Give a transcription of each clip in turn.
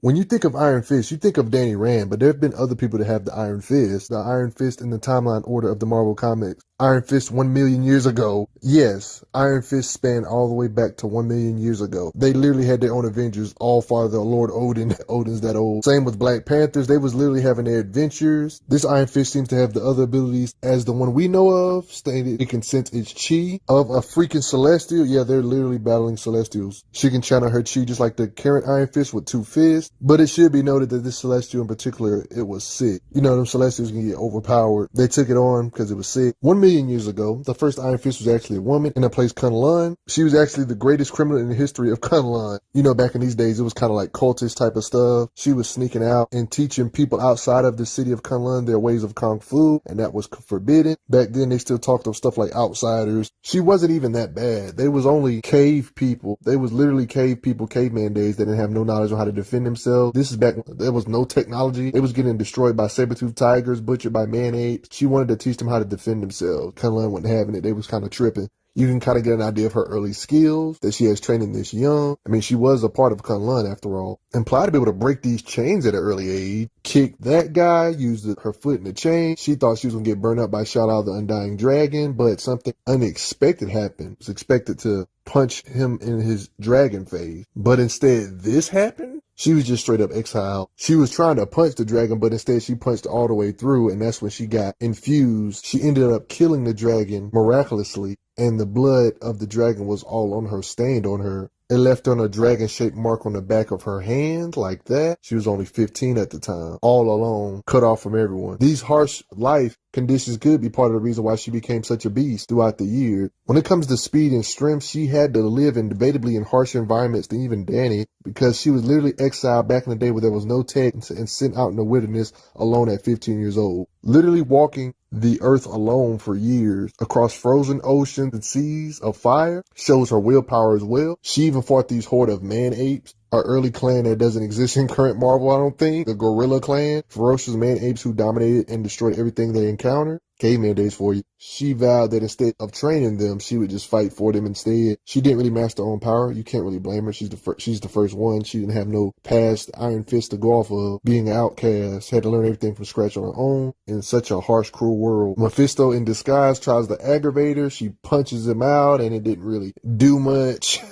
When you think of Iron Fist, you think of Danny Rand, but there have been other people that have the Iron Fist. The Iron Fist in the timeline order of the Marvel Comics. Iron Fist 1,000,000 years ago. Yes, Iron Fist spanned all the way back to 1,000,000 years ago. They literally had their own Avengers, all Father Lord Odin. Odin's that old. Same with Black Panthers. They was literally having their adventures. This Iron Fist seems to have the other abilities as the one we know of, stated it can sense its chi of a freaking celestial. Yeah, they're literally battling celestials. She can channel her chi just like the current Iron Fist with 2 fists. But it should be noted that this celestial in particular, it was sick. You know, them celestials can get overpowered. They took it on because it was sick. 1,000,000 years ago, the first Iron Fist was actually a woman in a place Kunlun. She was actually the greatest criminal in the history of Kunlun. You know, back in these days, it was kind of like cultist type of stuff. She was sneaking out and teaching people outside of the city of Kunlun their ways of Kung Fu, and that was forbidden. Back then, they still talked of stuff like outsiders. She wasn't even that bad. They was only cave people. They was literally cave people, caveman days. They didn't have no knowledge on how to defend themselves. This is back when there was no technology. They was getting destroyed by saber-toothed tigers, butchered by man-apes. She wanted to teach them how to defend themselves. Kunlun wasn't having it. They was kind of tripping. You can kind of get an idea of her early skills, that she has training this young. I mean, she was a part of Kunlun after all. Implied to be able to break these chains at an early age. Kicked that guy, used her foot in the chain. She thought she was going to get burned up by Shao the Undying Dragon, but something unexpected happened. Was expected to punch him in his dragon phase. But instead, this happened? She was just straight up exiled. She was trying to punch the dragon, but instead she punched all the way through, and that's when she got infused. She ended up killing the dragon miraculously, and the blood of the dragon was all on her, stained on her. It left on a dragon-shaped mark on the back of her hand, like that. She was only 15 at the time, all alone, cut off from everyone. These harsh life conditions could be part of the reason why she became such a beast throughout the years. When it comes to speed and strength, she had to live in debatably in harsher environments than even Danny, because she was literally exiled back in the day where there was no tech and sent out in the wilderness alone at 15 years old. Literally walking the earth alone for years across frozen oceans and seas of fire shows her willpower as well. She even fought these horde of man-apes, an early clan that doesn't exist in current Marvel, I don't think. The Gorilla Clan, ferocious man-apes who dominated and destroyed everything they encountered. Caveman days for you. She vowed that instead of training them, she would just fight for them instead. She didn't really master her own power. You can't really blame her. She's the first one. She didn't have no past Iron Fist to go off of. Being an outcast, had to learn everything from scratch on her own in such a harsh, cruel world. Mephisto in disguise tries to aggravate her. She punches him out, and it didn't really do much.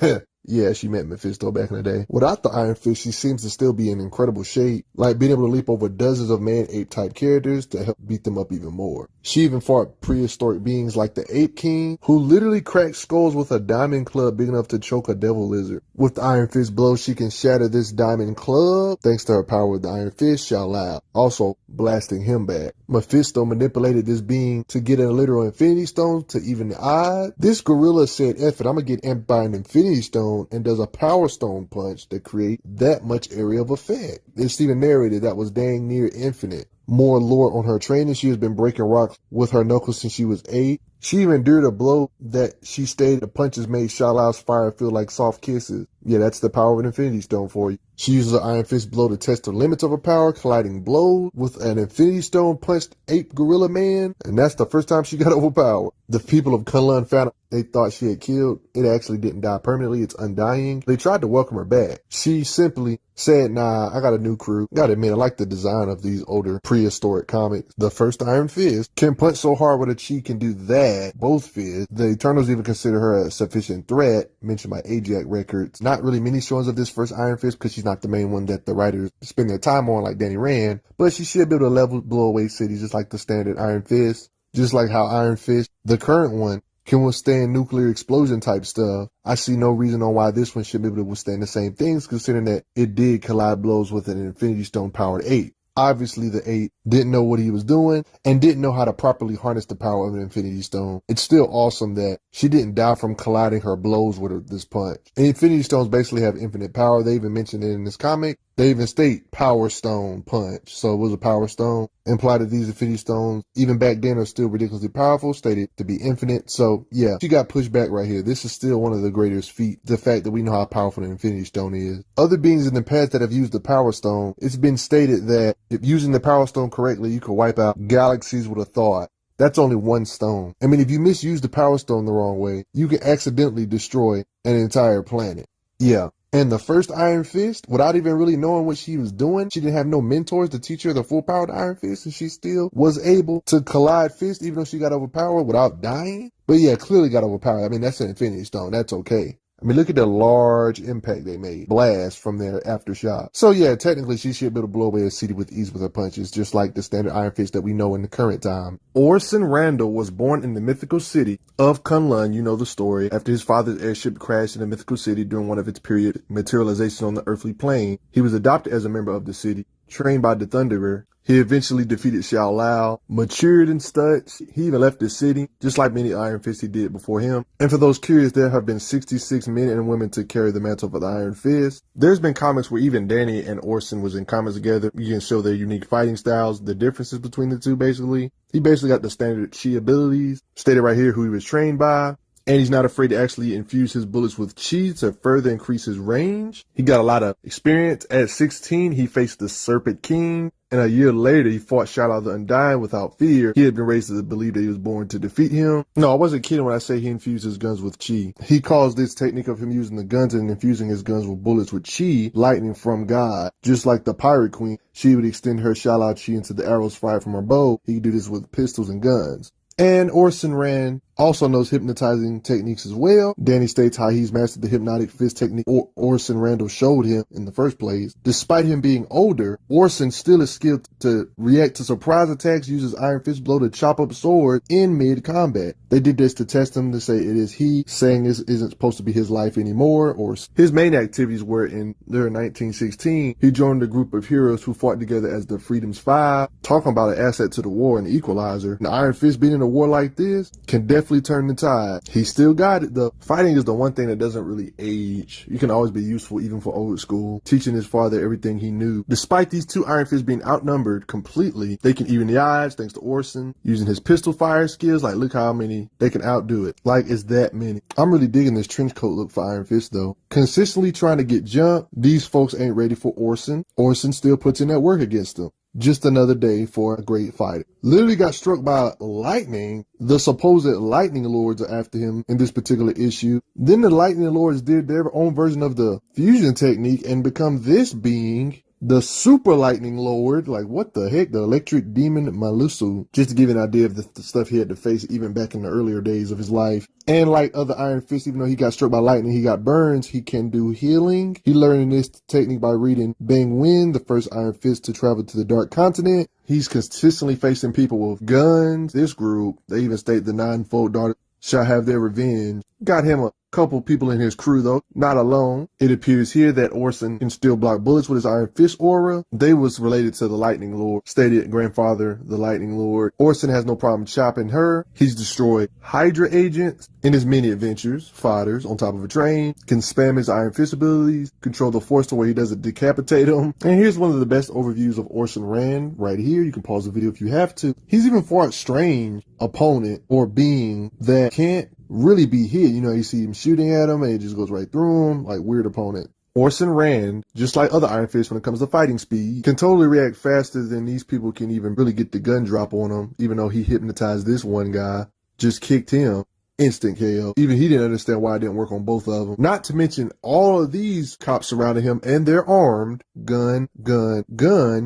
Yeah, she met Mephisto back in the day. Without the Iron Fist, she seems to still be in incredible shape, like being able to leap over dozens of man-ape type characters to help beat them up even more. She even fought prehistoric beings like the Ape King, who literally cracked skulls with a diamond club big enough to choke a devil lizard. With the Iron Fist blow, she can shatter this diamond club, thanks to her power with the Iron Fist, Shao Lao, also blasting him back. Mephisto manipulated this being to get a literal Infinity Stone to even the odds. This gorilla said, F it, I'm gonna get amped by an Infinity Stone, and does a Power Stone punch to create that much area of effect. It's even narrated that was dang near infinite. More lore on her training. She has been breaking rocks with her knuckles since she was 8. She even endured a blow that she stated the punches made Shao Lao's fire feel like soft kisses. Yeah, that's the power of an Infinity Stone for you. She uses an Iron Fist blow to test the limits of her power, colliding blows with an Infinity Stone punched ape gorilla man, and that's the first time she got overpowered. The people of Kunlun found out they thought she had killed. It actually didn't die permanently. It's undying. They tried to welcome her back. She simply said, nah, I got a new crew. Gotta admit, I like the design of these older prehistoric comics. The first Iron Fist can punch so hard with a chi can do that. Both fists. The Eternals even consider her a sufficient threat, mentioned by Ajax Records. Not really many showings of this first Iron Fist because she's not the main one that the writers spend their time on like Danny Rand, but she should be able to level blow away cities just like the standard Iron Fist. Just like how Iron Fist, the current one, can withstand nuclear explosion type stuff. I see no reason on why this one should be able to withstand the same things, considering that it did collide blows with an Infinity Stone powered 8. Obviously, the 8 didn't know what he was doing and didn't know how to properly harness the power of an Infinity Stone. It's still awesome that she didn't die from colliding her blows with this punch. And Infinity Stones basically have infinite power. They even mentioned it in this comic. They even state Power Stone punch. So it was a Power Stone. Implied that these Infinity Stones, even back then, are still ridiculously powerful, stated to be infinite. So yeah, she got pushed back right here. This is still one of the greatest feats, the fact that we know how powerful the Infinity Stone is. Other beings in the past that have used the Power Stone, it's been stated that if using the Power Stone correctly, you could wipe out galaxies with a thought. That's only one stone. I mean, if you misuse the Power Stone the wrong way, you can accidentally destroy an entire planet. Yeah. And the first Iron Fist, without even really knowing what she was doing, she didn't have no mentors to teach her the full power of the Iron Fist, and she still was able to collide fists even though she got overpowered without dying. But yeah, clearly got overpowered. I mean, that's an Infinity Stone. That's okay. I mean, look at the large impact they made. Blast from their aftershock. So yeah, technically she should be able to blow away a city with ease with her punches, just like the standard Iron Fist that we know in the current time. Orson Randall was born in the mythical city of Kunlun, you know the story, after his father's airship crashed in the mythical city during one of its period materialization on the earthly plane. He was adopted as a member of the city, trained by the Thunderer. He eventually defeated Xiao Lao, matured and such. He even left the city, just like many Iron Fists he did before him. And for those curious, there have been 66 men and women to carry the mantle for the Iron Fist. There's been comics where even Danny and Orson was in comics together. You can show their unique fighting styles, the differences between the two basically. He basically got the standard chi abilities, stated right here who he was trained by. And he's not afraid to actually infuse his bullets with chi to further increase his range. He got a lot of experience. At 16, he faced the Serpent King. And a year later, he fought Shadow the Undying without fear. He had been raised to believe that he was born to defeat him. No, I wasn't kidding when I say he infused his guns with chi. He calls this technique of him using the guns and infusing his guns with bullets with chi, lightning from God. Just like the Pirate Queen, she would extend her Shala chi into the arrows fired from her bow. He could do this with pistols and guns. And Orson Rand also knows hypnotizing techniques as well. Danny states how he's mastered the hypnotic fist technique Orson Randall showed him in the first place. Despite him being older, Orson still is skilled to react to surprise attacks, uses Iron Fist blow to chop up swords in mid-combat. They did this to test him to say it is he, saying this isn't supposed to be his life anymore. Or his main activities were in 1916, he joined a group of heroes who fought together as the Freedom's Five, talking about an asset to the war and the equalizer. The Iron Fist being in a war like this can definitely turn the tide. He still got it though. Fighting is the one thing that doesn't really age. You can always be useful even for old school, teaching his father everything he knew. Despite these two Iron Fists being outnumbered completely, they can even the odds thanks to Orson using his pistol fire skills. Like, look how many they can outdo it. Like, it's that many. I'm really digging this trench coat look for Iron Fist though. Consistently trying to get jumped, these folks ain't ready for Orson. Orson still puts in that work against them. Just another day for a great fighter. Literally got struck by lightning. The supposed lightning lords are after him in this particular issue. Then the lightning lords did their own version of the fusion technique and become this being, the super lightning lord. Like, what the heck? The electric demon Malusu. Just to give you an idea of the stuff he had to face even back in the earlier days of his life. And like other Iron Fists, even though he got struck by lightning, he got burns, he can do healing. He learned this technique by reading Bang Wen, the first Iron Fist to travel to the Dark Continent. He's consistently facing people with guns. This group, they even state the ninefold daughter shall have their revenge. Got him a couple people in his crew though, not alone. It appears here that Orson can still block bullets with his Iron Fist aura. They was related to the Lightning Lord, stated grandfather, the Lightning Lord. Orson has no problem chopping her. He's destroyed Hydra agents in his many adventures, fighters on top of a train, can spam his Iron Fist abilities, control the force to where he doesn't decapitate them. And here's one of the best overviews of Orson Rand right here. You can pause the video if you have to. He's even fought strange opponent or being that can't really be hit. You know, you see him shooting at him and it just goes right through him, like weird opponent. Orson Rand, just like other Iron Fists when it comes to fighting speed, can totally react faster than these people can even really get the gun drop on him, even though he hypnotized this one guy, just kicked him. Instant KO. Even he didn't understand why it didn't work on both of them. Not to mention all of these cops surrounding him and they're armed. Gun,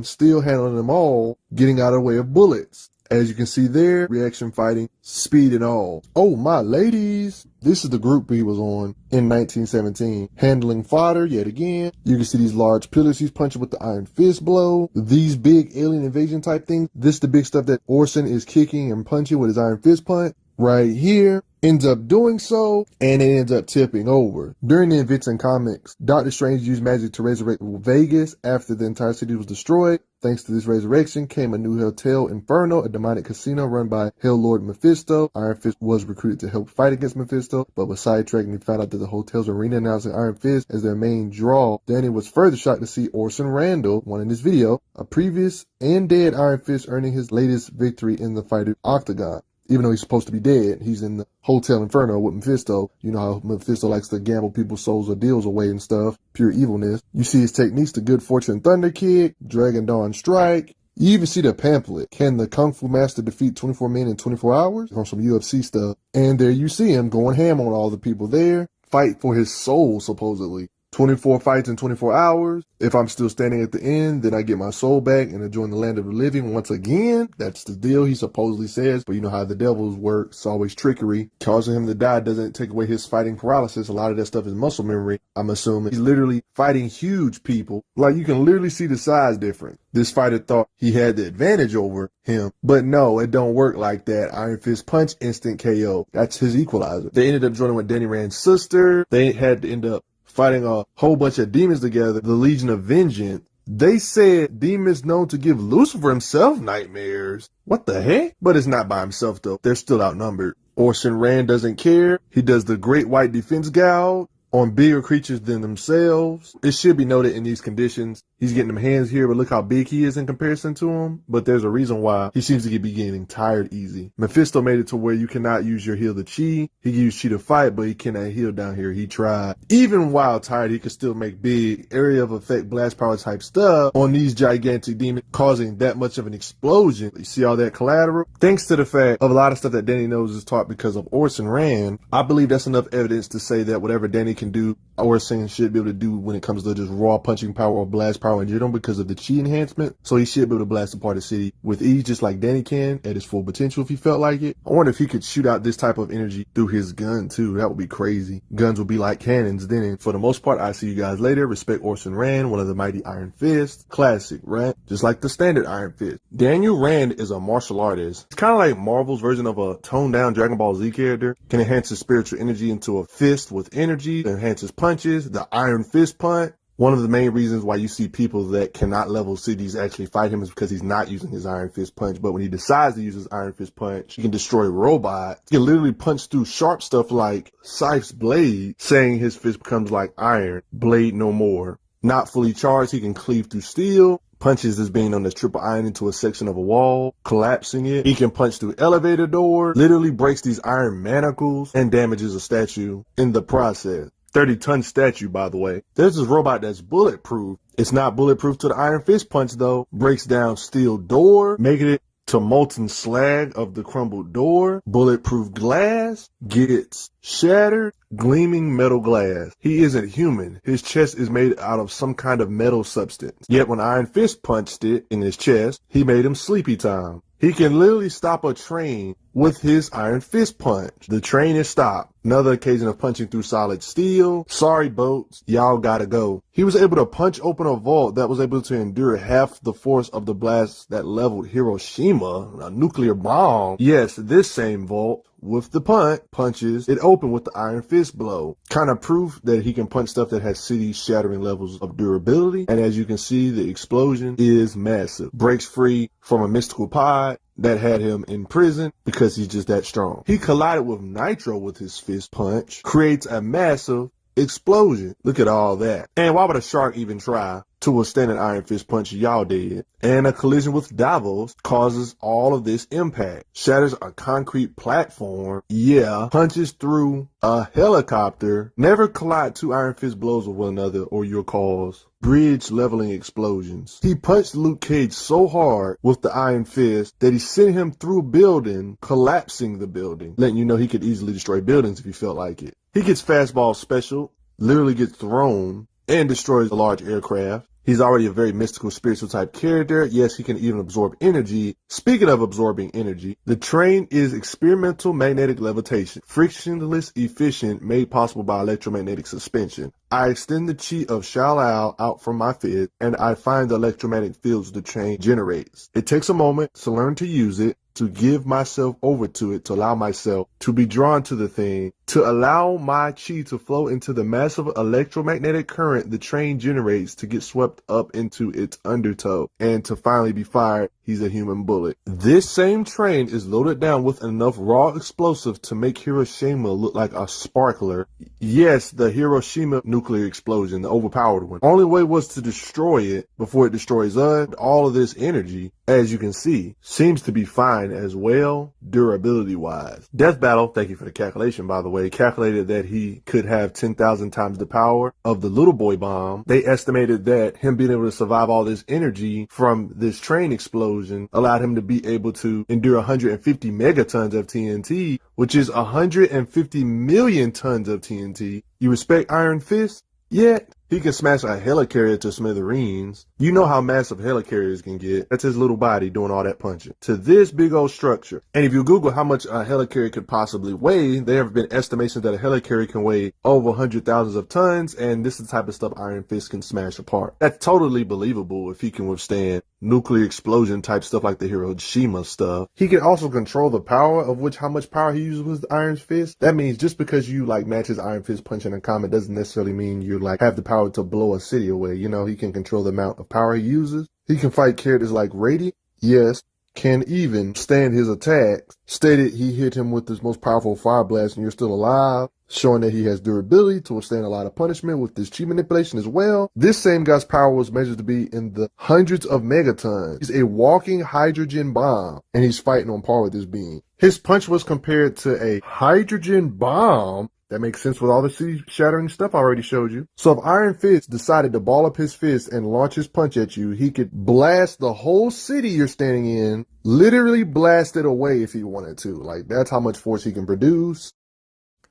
still handling them all, getting out of the way of bullets. As you can see there, reaction fighting, speed and all. Oh, my ladies. This is the group he was on in 1917. Handling fodder yet again. You can see these large pillars he's punching with the Iron Fist blow. These big alien invasion type things. This is the big stuff that Orson is kicking and punching with his Iron Fist punch. Right here. Ends up doing so, and it ends up tipping over. During the events in comics, Doctor Strange used magic to resurrect Vegas after the entire city was destroyed. Thanks to this resurrection came a new Hotel Inferno, a demonic casino run by Hell Lord Mephisto. Iron Fist was recruited to help fight against Mephisto, but was sidetracked and found out that the hotel's arena announcing Iron Fist as their main draw. Danny was further shocked to see Orson Randall, one in this video, a previous and dead Iron Fist, earning his latest victory in the fighter Octagon. Even though he's supposed to be dead, he's in the Hotel Inferno with Mephisto. You know how Mephisto likes to gamble people's souls or deals away and stuff. Pure evilness. You see his techniques, the Good Fortune Thunder Kick, Dragon Dawn Strike. You even see the pamphlet. Can the Kung Fu Master defeat 24 men in 24 hours? From some UFC stuff. And there you see him going ham on all the people there. Fight for his soul, supposedly. 24 fights in 24 hours. If I'm still standing at the end, then I get my soul back and I join the land of the living once again. That's the deal, he supposedly says. But you know how the devils work. It's always trickery. Causing him to die doesn't take away his fighting paralysis. A lot of that stuff is muscle memory, I'm assuming. He's literally fighting huge people. Like, you can literally see the size difference. This fighter thought he had the advantage over him, but no, it don't work like that. Iron Fist punch, instant KO. That's his equalizer. They ended up joining with Danny Rand's sister. They had to end up fighting a whole bunch of demons together, the Legion of Vengeance. They said demons known to give Lucifer himself nightmares. What the heck? But it's not by himself though. They're still outnumbered. Orson Rand doesn't care. He does the Great White Defense Gouge on bigger creatures than themselves. It should be noted in these conditions, he's getting them hands here, but look how big he is in comparison to him. But there's a reason why he seems to be getting tired easy. Mephisto made it to where you cannot use your heal to chi. He can use chi to fight, but he cannot heal down here. He tried. Even while tired, he could still make big area of effect blast power type stuff on these gigantic demons, causing that much of an explosion. You see all that collateral? Thanks to the fact of a lot of stuff that Danny knows is taught because of Orson Rand, I believe that's enough evidence to say that whatever Danny can do, Orson should be able to do when it comes to just raw punching power or blast power in general because of the chi enhancement. So he should be able to blast apart the city with ease, just like Danny can at his full potential if he felt like it. I wonder if he could shoot out this type of energy through his gun too. That would be crazy. Guns would be like cannons then. And for the most part, I'll see you guys later. Respect Orson Rand, one of the mighty Iron Fists. Classic, right? Just like the standard Iron Fist. Daniel Rand is a martial artist. It's kind of like Marvel's version of a toned down Dragon Ball Z character. Can enhance his spiritual energy into a fist with energy. Enhance his punches. The Iron Fist punch. One of the main reasons why you see people that cannot level cities actually fight him is because he's not using his Iron Fist punch. But when he decides to use his Iron Fist punch, he can destroy robots. He can literally punch through sharp stuff like Scythe's blade, saying his fist becomes like iron, blade no more. Not fully charged, he can cleave through steel. Punches this being on this triple iron into a section of a wall, collapsing it. He can punch through elevator doors, literally breaks these iron manacles, and damages a statue in the process. 30-ton statue, by the way. There's this robot that's bulletproof. It's not bulletproof to the Iron Fist punch, though. Breaks down steel door, making it to molten slag of the crumbled door. Bulletproof glass gets shattered, gleaming metal glass. He isn't human. His chest is made out of some kind of metal substance. Yet when Iron Fist punched it in his chest, he made him sleepy time. He can literally stop a train with his Iron Fist punch. The train is stopped. Another occasion of punching through solid steel. Sorry, boats. Y'all gotta go. He was able to punch open a vault that was able to endure half the force of the blast that leveled Hiroshima, a nuclear bomb. Yes, this same vault with the punches, it opened with the Iron Fist blow. Kind of proof that he can punch stuff that has city-shattering levels of durability. And as you can see, the explosion is massive. Breaks free from a mystical pod that had him in prison because he's just that strong. He collided with Nitro with his fist punch, creates a massive explosion. Look at all that. And why would a shark even try to withstand an Iron Fist punch? Y'all did. And a collision with Davos causes all of this impact. Shatters a concrete platform. Yeah. Punches through a helicopter. Never collide two Iron Fist blows with one another or you'll cause bridge leveling explosions. He punched Luke Cage so hard with the Iron Fist that he sent him through a building, collapsing the building, letting you know he could easily destroy buildings if he felt like it. He gets fastball special, literally gets thrown, and destroys a large aircraft. He's already a very mystical, spiritual type character. Yes, he can even absorb energy. Speaking of absorbing energy, the train is experimental magnetic levitation, frictionless, efficient, made possible by electromagnetic suspension. I extend the chi of Shao-Lao out from my fist, and I find the electromagnetic fields the train generates. It takes a moment to learn to use it, to give myself over to it, to allow myself to be drawn to the thing, to allow my chi to flow into the massive electromagnetic current the train generates to get swept up into its undertow, and to finally be fired. He's a human bullet. This same train is loaded down with enough raw explosive to make Hiroshima look like a sparkler. Yes, the Hiroshima nuclear explosion, the overpowered one. Only way was to destroy it before it destroys us. All of this energy, as you can see, seems to be fine as well, durability wise. Death Battle, thank you for the calculation by the way, calculated that he could have 10,000 times the power of the little boy bomb. They estimated that him being able to survive all this energy from this train explosion allowed him to be able to endure 150 megatons of TNT, which is 150 million tons of TNT. You respect Iron Fist? Yet He can smash a helicarrier to smithereens. You know how massive helicarriers can get. That's his little body doing all that punching. To this big old structure. And if you Google how much a helicarrier could possibly weigh, there have been estimations that a helicarrier can weigh over 100,000 of tons, and this is the type of stuff Iron Fist can smash apart. That's totally believable if he can withstand nuclear explosion type stuff like the Hiroshima stuff. He can also control the power of how much power he uses with Iron Fist. That means just because you like match his Iron Fist punch in a comic doesn't necessarily mean you like have the power to blow a city away. You know, he can control the amount of power he uses. He can fight characters like Radiant. Yes. Can even stand his attacks. Stated he hit him with his most powerful fire blast and you're still alive, showing that he has durability to withstand a lot of punishment with this chi manipulation as well. This same guy's power was measured to be in the hundreds of megatons. He's a walking hydrogen bomb, and he's fighting on par with this being. His punch was compared to a hydrogen bomb. That makes sense with all the city-shattering stuff I already showed you. So if Iron Fist decided to ball up his fist and launch his punch at you, he could blast the whole city you're standing in, literally blast it away if he wanted to. Like, that's how much force he can produce.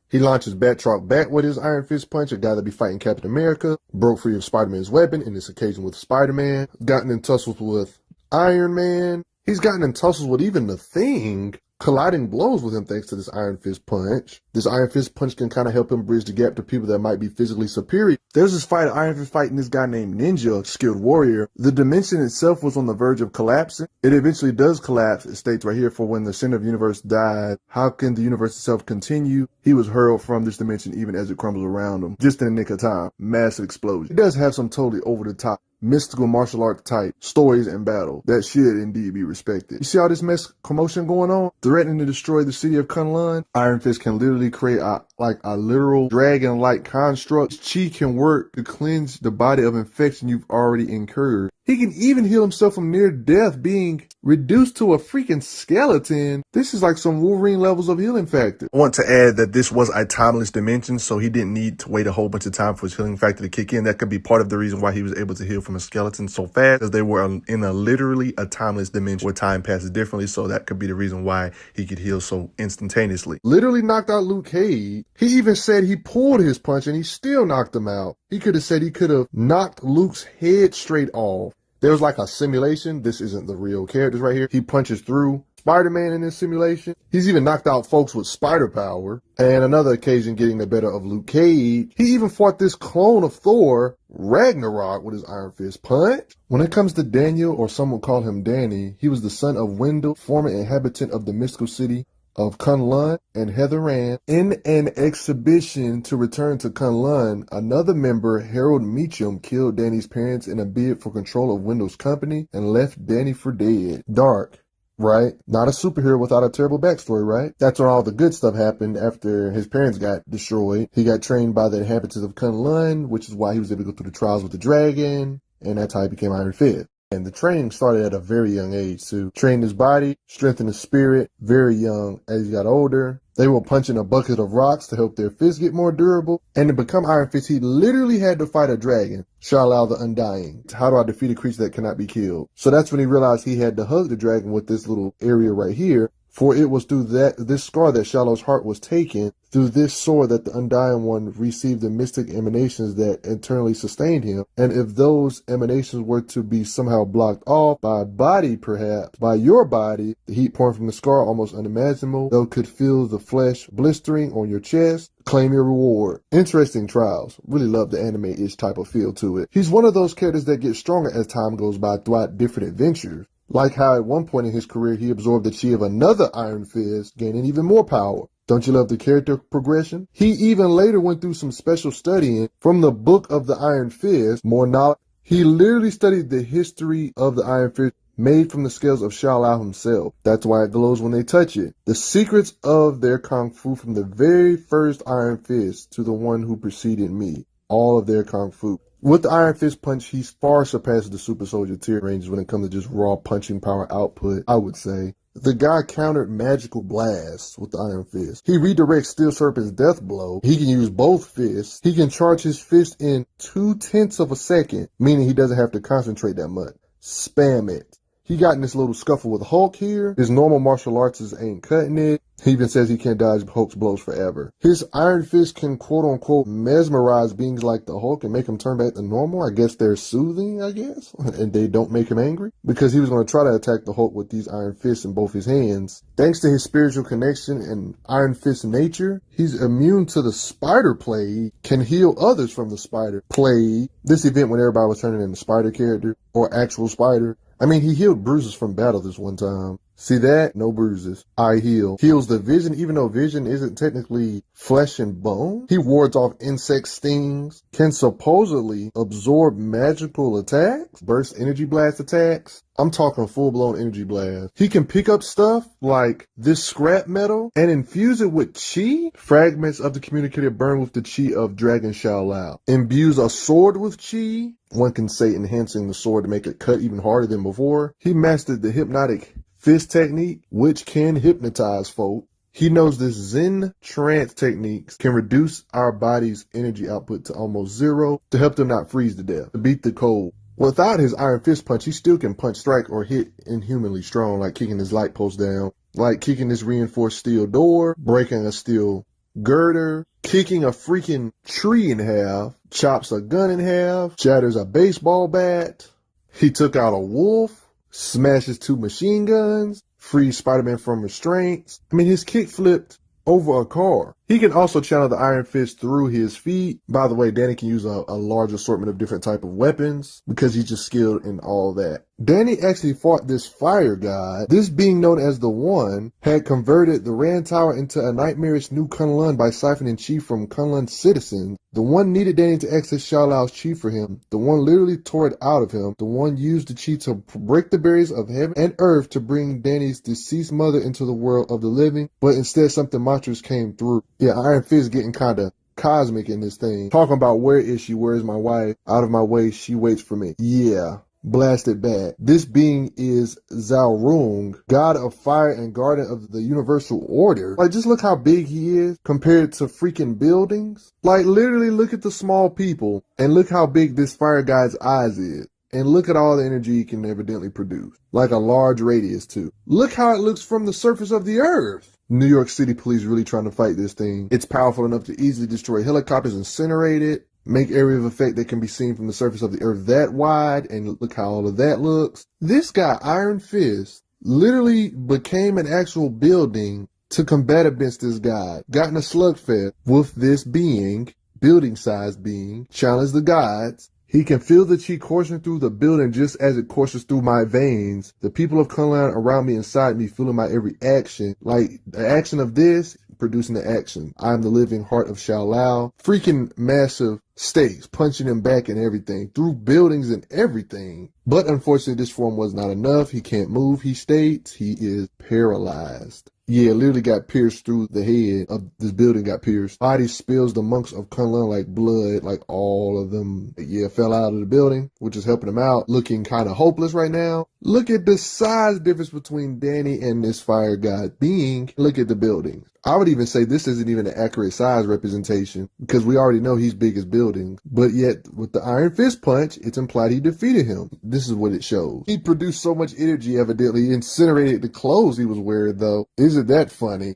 He launches Batroc back with his Iron Fist punch, a guy that be fighting Captain America, broke free of Spider-Man's weapon in this occasion with Spider-Man, gotten in tussles with Iron Man. He's gotten in tussles with even the Thing, colliding blows with him thanks to this Iron Fist punch. This Iron Fist punch can kind of help him bridge the gap to people that might be physically superior. There's this fight, Iron Fist fighting this guy named Ninja, a skilled warrior. The dimension itself was on the verge of collapsing. It eventually does collapse. It states right here, for when the center of the universe died, how can the universe itself continue? He was hurled from this dimension even as it crumbles around him. Just in the nick of time. Massive explosion. It does have some totally over-the-top mystical martial art type stories and battle that should indeed be respected. You see all this mess commotion going on? Threatening to destroy the city of Kunlun? Iron Fist can literally create a literal dragon-like construct. Chi can work to cleanse the body of infection you've already incurred. He can even heal himself from near death, being reduced to a freaking skeleton. This is like some Wolverine levels of healing factor. I want to add that this was a timeless dimension, so he didn't need to wait a whole bunch of time for his healing factor to kick in. That could be part of the reason why he was able to heal from a skeleton so fast, because they were in literally a timeless dimension where time passes differently, so that could be the reason why he could heal so instantaneously. Literally knocked out Luke Cage. He even said he pulled his punch and he still knocked him out. He could have said he could have knocked Luke's head straight off. There was like a simulation. This isn't the real characters right here. He punches through Spider-Man in this simulation. He's even knocked out folks with spider power. And another occasion getting the better of Luke Cage. He even fought this clone of Thor, Ragnarok, with his Iron Fist punch. When it comes to Daniel, or some would call him Danny, he was the son of Wendell, former inhabitant of the mystical city of Kunlun and Heather Rand. In an exhibition to return to Kunlun, another member, Harold Meacham, killed Danny's parents in a bid for control of Wendell's company and left Danny for dead. Dark, right? Not a superhero without a terrible backstory, right? That's when all the good stuff happened after his parents got destroyed. He got trained by the inhabitants of Kunlun, which is why he was able to go through the trials with the dragon, and that's how he became Iron Fist. And the training started at a very young age to train his body, strengthen his spirit, very young. As he got older, they were punching a bucket of rocks to help their fists get more durable. And to become Iron Fist, he literally had to fight a dragon, Shal-Al the Undying. How do I defeat a creature that cannot be killed? So that's when he realized he had to hug the dragon with this little area right here. For it was through this scar that Shal-Al's heart was taken, through this sword that the Undying One received the mystic emanations that internally sustained him. And if those emanations were to be somehow blocked off by a body, perhaps, by your body, the heat pouring from the scar almost unimaginable, though could feel the flesh blistering on your chest, claim your reward. Interesting trials. Really love the anime-ish type of feel to it. He's one of those characters that gets stronger as time goes by throughout different adventures. Like how at one point in his career, he absorbed the chi of another Iron Fist, gaining even more power. Don't you love the character progression? He even later went through some special studying from the book of the Iron Fist, more knowledge. He literally studied the history of the Iron Fist made from the scales of Shal-Al himself. That's why it glows when they touch it. The secrets of their kung fu from the very first Iron Fist to the one who preceded me. All of their kung fu. With the Iron Fist punch, he far surpasses the Super Soldier tier ranges when it comes to just raw punching power output, I would say. The guy countered magical blasts with the Iron Fist. He redirects Steel Serpent's death blow. He can use both fists. He can charge his fist in 0.2 of a second, meaning he doesn't have to concentrate that much. Spam it. He got in this little scuffle with Hulk here. His normal martial arts ain't cutting it. He even says he can't dodge Hulk's blows forever. His Iron Fist can quote-unquote mesmerize beings like the Hulk and make him turn back to normal. I guess they're soothing, I guess, and they don't make him angry. Because he was going to try to attack the Hulk with these Iron Fists in both his hands. Thanks to his spiritual connection and Iron Fist nature, he's immune to the spider plague, can heal others from the spider plague. This event when everybody was turning into spider character or actual spider. I mean, he healed bruises from battle this one time. See that? No bruises. I heal. Heals the Vision, even though Vision isn't technically flesh and bone. He wards off insect stings. Can supposedly absorb magical attacks. Burst energy blast attacks. I'm talking full-blown energy blast. He can pick up stuff like this scrap metal and infuse it with chi. Fragments of the communicator burn with the chi of Dragon Shao Lao. Imbues a sword with chi. One can say enhancing the sword to make it cut even harder than before. He mastered the hypnotic fist technique, which can hypnotize folk. He knows this Zen trance techniques can reduce our body's energy output to almost zero to help them not freeze to death, to beat the cold. Without his Iron Fist punch, he still can punch, strike, or hit inhumanly strong, like kicking his light post down, like kicking this reinforced steel door, breaking a steel girder, kicking a freaking tree in half, chops a gun in half, shatters a baseball bat. He took out a wolf, smashes 2 machine guns, frees Spider-Man from restraints. I mean, his kick flipped over a car. He can also channel the Iron Fist through his feet. By the way, Danny can use a large assortment of different type of weapons because he's just skilled in all that. Danny actually fought this fire god. This being known as the One had converted the Rand Tower into a nightmarish new Kunlun by siphoning chi from Kunlun's citizens. The One needed Danny to access Shao Lao's chi for him. The One literally tore it out of him. The One used the chi to break the barriers of heaven and earth to bring Danny's deceased mother into the world of the living, but instead something monstrous came through. Yeah, Iron Fist getting kind of cosmic in this thing. Talking about where is she, where is my wife, out of my way, she waits for me. Yeah. Blasted back. This being is Zhao Rung, god of fire and guardian of the universal order. Like, just look how big he is compared to freaking buildings. Like, literally look at the small people and look how big this fire guy's eyes is. And look at all the energy he can evidently produce. Like a large radius too. Look how it looks from the surface of the earth. New York City police really trying to fight this thing. It's powerful enough to easily destroy helicopters, incinerate it, make area of effect that can be seen from the surface of the earth that wide, and look how all of that looks. This guy, Iron Fist, literally became an actual building to combat against this guy. Got in a slugfest with this being, building-sized being, challenged the gods. He can feel the chi coursing through the building just as it courses through my veins. The people of Kunlun around me, inside me, feeling my every action. Like, the action of this, producing the action. I am the living heart of Shao Lao. Freaking massive stakes, punching him back and everything, through buildings and everything. But unfortunately, this form was not enough. He can't move, he states. He is paralyzed. Yeah, literally got pierced through the head of this building, got pierced. Body spills the monks of Kunlun like blood, like all of them, yeah, fell out of the building, which is helping him out, looking kind of hopeless right now. Look at the size difference between Danny and this fire god being. Look at the buildings. I would even say this isn't even an accurate size representation because we already know he's big as buildings. But yet, with the Iron Fist punch, it's implied he defeated him. This is what it shows. He produced so much energy, evidently. He incinerated the clothes he was wearing, though. Isn't that funny?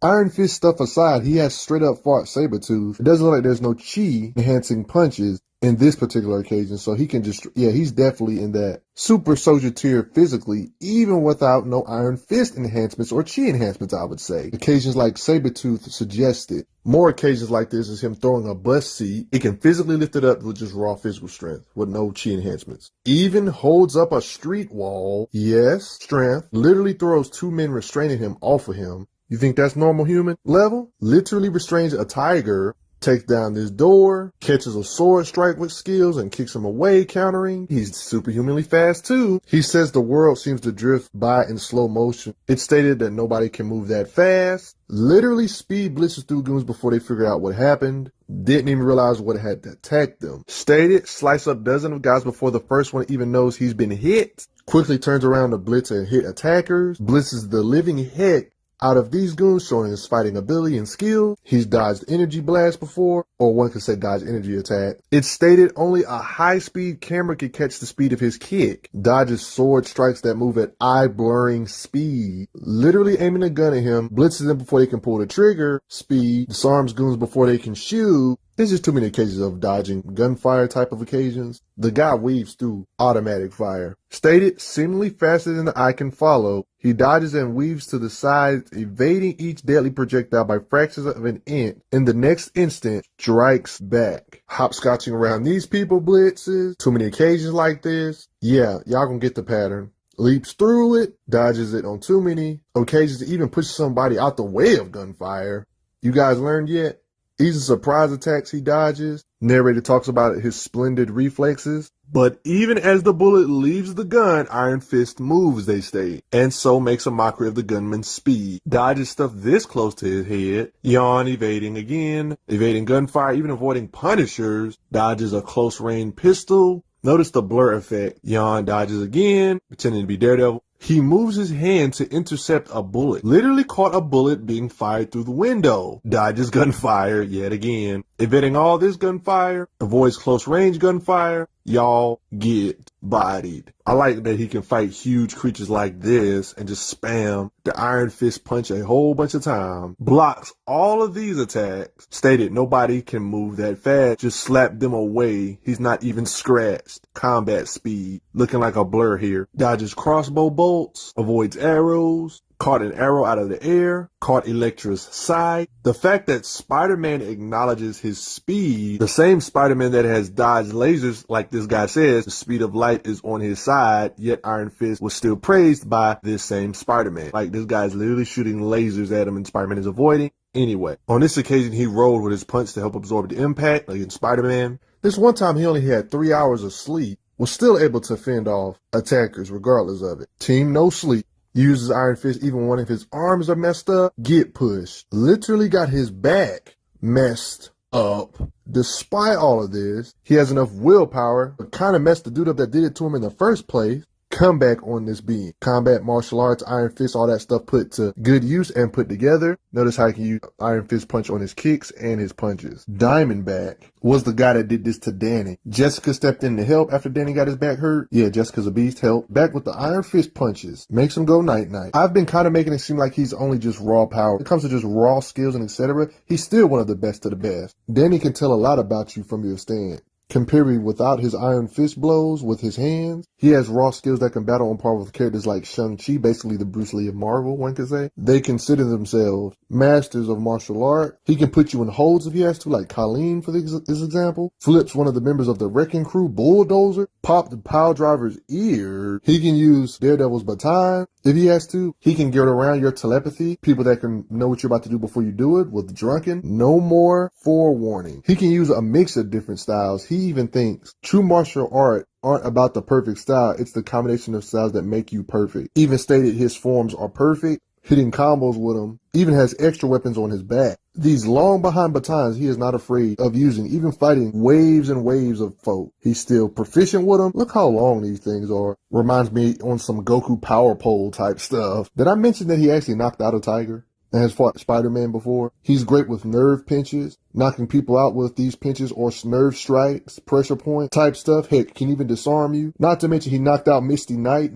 Iron Fist stuff aside, he has straight up fought Sabretooth. It doesn't look like there's no chi enhancing punches in this particular occasion, so he can just, yeah, he's definitely in that super soldier tier physically, even without no Iron Fist enhancements or chi enhancements, I would say. Occasions like Sabretooth suggested. More occasions like this is him throwing a bus seat. He can physically lift it up with just raw physical strength, with no chi enhancements. Even holds up a street wall. Yes, strength. Literally throws 2 men restraining him off of him. You think that's normal human level? Literally restrains a tiger, takes down this door, catches a sword strike with skills and kicks him away, countering. He's superhumanly fast too. He says the world seems to drift by in slow motion. It's stated that nobody can move that fast. Literally speed blitzes through goons before they figure out what happened. Didn't even realize what had attacked them. Stated, slice up dozens of guys before the first one even knows he's been hit. Quickly turns around to blitz and hit attackers. Blitzes the living heck Out of these goons showing his fighting ability and skill, he's dodged energy blast before, or one could say dodged energy attack. It's stated only a high-speed camera can catch the speed of his kick. Dodges sword strikes that move at eye-blurring speed. Literally aiming a gun at him, blitzes them before they can pull the trigger, speed, disarms goons before they can shoot. There's just too many occasions of dodging gunfire type of occasions. The guy weaves through automatic fire. Stated seemingly faster than the eye can follow, he dodges and weaves to the sides, evading each deadly projectile by fractions of an inch. In the next instant, strikes back. Hopscotching around these people blitzes. Too many occasions like this. Yeah, y'all gonna get the pattern. Leaps through it, dodges it on too many occasions to even push somebody out the way of gunfire. You guys learned yet? Easy surprise attacks he dodges. Narrator talks about his splendid reflexes. But even as the bullet leaves the gun, Iron Fist moves, they state, and so makes a mockery of the gunman's speed. Dodges stuff this close to his head. Yawn, evading again. Evading gunfire, even avoiding Punishers. Dodges a close-range pistol. Notice the blur effect. Yawn dodges again, pretending to be Daredevil. He moves his hand to intercept a bullet. Literally caught a bullet being fired through the window. Dodges gunfire yet again. Evading all this gunfire. Avoids close range gunfire. Y'all get bodied. I like that he can fight huge creatures like this and just spam the Iron Fist punch a whole bunch of times. Blocks all of these attacks. Stated nobody can move that fast. Just slap them away. He's not even scratched. Combat speed. Looking like a blur here. Dodges crossbow bolts. Avoids arrows. Caught an arrow out of the air, caught Elektra's side. The fact that Spider-Man acknowledges his speed, the same Spider-Man that has dodged lasers, like this guy says, the speed of light is on his side, yet Iron Fist was still praised by this same Spider-Man. Like, this guy's literally shooting lasers at him and Spider-Man is avoiding. Anyway, on this occasion, he rolled with his punch to help absorb the impact, like in Spider-Man. This one time, he only had 3 hours of sleep, was still able to fend off attackers regardless of it. Team no sleep. Uses Iron Fist even when if his arms are messed up, get pushed. Literally got his back messed up. Despite all of this, he has enough willpower to kind of mess the dude up that did it to him in the first place. Come back on this beam. Combat, martial arts, Iron Fist, all that stuff put to good use and put together. Notice how he can use Iron Fist punch on his kicks and his punches. Diamondback was the guy that did this to Danny. Jessica stepped in to help after Danny got his back hurt. Yeah, Jessica's a beast. Help. Back with the Iron Fist punches. Makes him go night-night. I've been kind of making it seem like he's only just raw power. When it comes to just raw skills and etc., he's still one of the best of the best. Danny can tell a lot about you from your stand. Comparing without his Iron Fist blows with his hands, he has raw skills that can battle on par with characters like Shang-Chi, basically the Bruce Lee of Marvel, one could say. They consider themselves masters of martial art. He can put you in holds if he has to, like Colleen for this example. Flips one of the members of the Wrecking Crew, Bulldozer. Pop the Pile Driver's ear. He can use Daredevil's baton if he has to. He can get around your telepathy, people that can know what you're about to do before you do it, with Drunken. No more forewarning. He can use a mix of different styles. He even thinks true martial art aren't about the perfect style, it's the combination of styles that make you perfect. Even stated his forms are perfect, hitting combos with him, even has extra weapons on his back. These long behind batons he is not afraid of using, even fighting waves and waves of folk. He's still proficient with them. Look how long these things are. Reminds me on some Goku power pole type stuff. Did I mention that he actually knocked out a tiger and has fought Spider-Man before? He's great with nerve pinches, knocking people out with these pinches or nerve strikes, pressure point type stuff. Heck, can even disarm you. Not to mention he knocked out Misty Knight,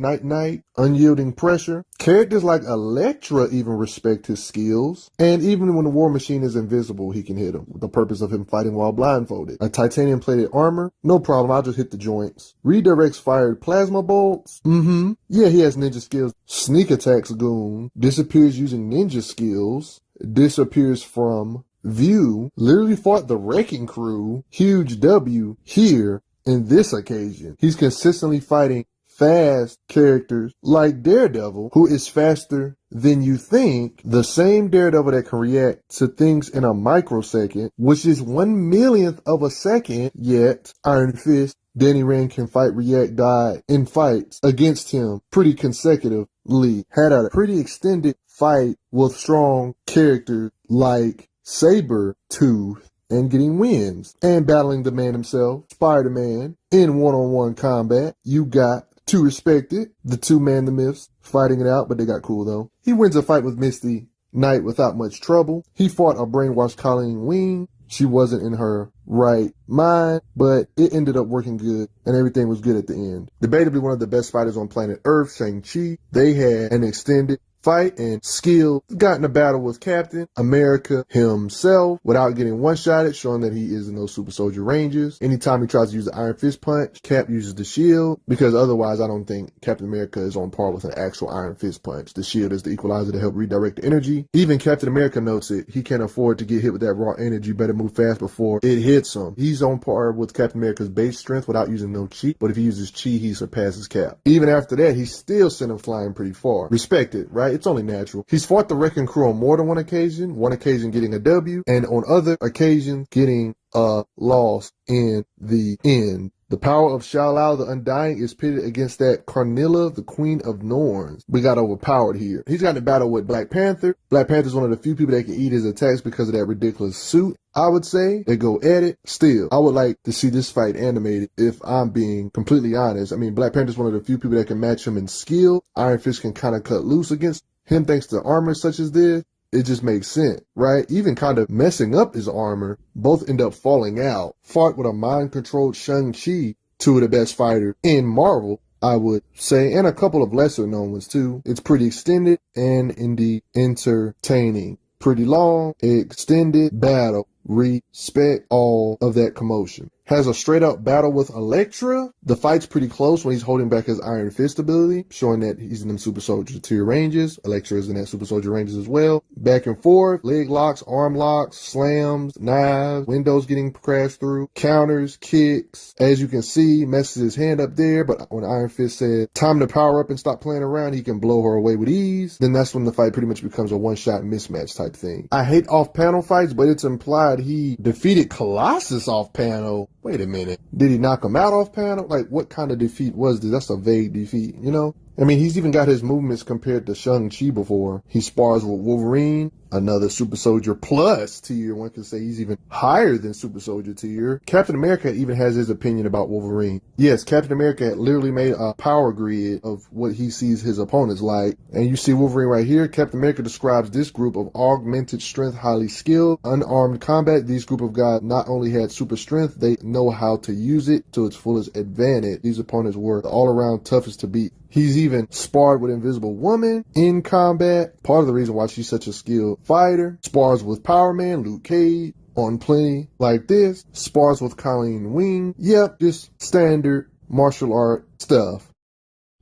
unyielding pressure. Characters like Elektra even respect his skills. And even when the War Machine is invisible, he can hit him, with the purpose of him fighting while blindfolded. A titanium plated armor, no problem, I'll just hit the joints. Redirects fired plasma bolts. Yeah, he has ninja skills. Sneak attacks goon. Disappears using ninja skills. Disappears from view. Literally fought the Wrecking Crew. Huge W here in this occasion. He's consistently fighting fast characters like Daredevil, who is faster than you think. The same Daredevil that can react to things in a microsecond, which is 1/1,000,000th of a second, yet Iron Fist, Danny Rand can fight, react, die in fights against him pretty consecutively. Had a pretty extended fight with strong characters like Sabretooth and getting wins. And battling the man himself, Spider-Man, in one-on-one combat. You got to respect it. The two man the myths fighting it out, but they got cool though. He wins a fight with Misty night without much trouble. He fought a brainwashed Colleen Wing. She wasn't in her right mind, but it ended up working good, and everything was good at the end. Debatably one of the best fighters on planet Earth, Shang-Chi. They had an extended fight and skill, got in a battle with Captain America himself without getting one-shotted, showing that he is in those super soldier ranges. Anytime he tries to use the Iron Fist punch, Cap uses the shield, because otherwise I don't think Captain America is on par with an actual Iron Fist punch. The shield is the equalizer to help redirect the energy. Even Captain America notes it. He can't afford to get hit with that raw energy, better move fast before it hits him. He's on par with Captain America's base strength without using no chi, but if he uses chi, he surpasses Cap. Even after that, he still sent him flying pretty far. Respect it, right? It's only natural. He's fought the Wrecking Crew on more than one occasion getting a W, and on other occasions getting a loss in the end. The power of Shao-Lao the Undying is pitted against that Carnilla, the Queen of Norns. We got overpowered here. He's got in a battle with Black Panther. Black Panther's one of the few people that can eat his attacks because of that ridiculous suit. I would say they go at it. Still, I would like to see this fight animated if I'm being completely honest. I mean, Black Panther's one of the few people that can match him in skill. Iron Fist can kind of cut loose against him thanks to armor such as this. It just makes sense, right? Even kind of messing up his armor. Both end up falling out. Fought with a mind-controlled Shang-Chi, two of the best fighters in Marvel, I would say, and a couple of lesser known ones too. It's pretty extended and indeed entertaining. Pretty long, extended battle. Respect all of that commotion. Has a straight up battle with Elektra. The fight's pretty close when he's holding back his Iron Fist ability, showing that he's in them super soldier tier ranges. Elektra is in that super soldier ranges as well. Back and forth, leg locks, arm locks, slams, knives, windows getting crashed through, counters, kicks. As you can see, messes his hand up there, but when Iron Fist said, time to power up and stop playing around, he can blow her away with ease. Then that's when the fight pretty much becomes a one-shot mismatch type thing. I hate off-panel fights, but it's implied he defeated Colossus off-panel. Wait a minute. Did he knock him out off panel? Like, what kind of defeat was this? That's a vague defeat, you know? I mean, he's even got his movements compared to Shang-Chi before. He spars with Wolverine, another Super Soldier Plus tier. One could say he's even higher than Super Soldier tier. Captain America even has his opinion about Wolverine. Yes, Captain America had literally made a power grid of what he sees his opponents like. And you see Wolverine right here. Captain America describes this group of augmented strength, highly skilled, unarmed combat. These group of guys not only had super strength, they know how to use it to its fullest advantage. These opponents were the all-around toughest to beat. He's even sparred with Invisible Woman in combat. Part of the reason why she's such a skilled fighter. Spars with Power Man, Luke Cage, on plenty like this. Spars with Colleen Wing. Yep, just standard martial art stuff.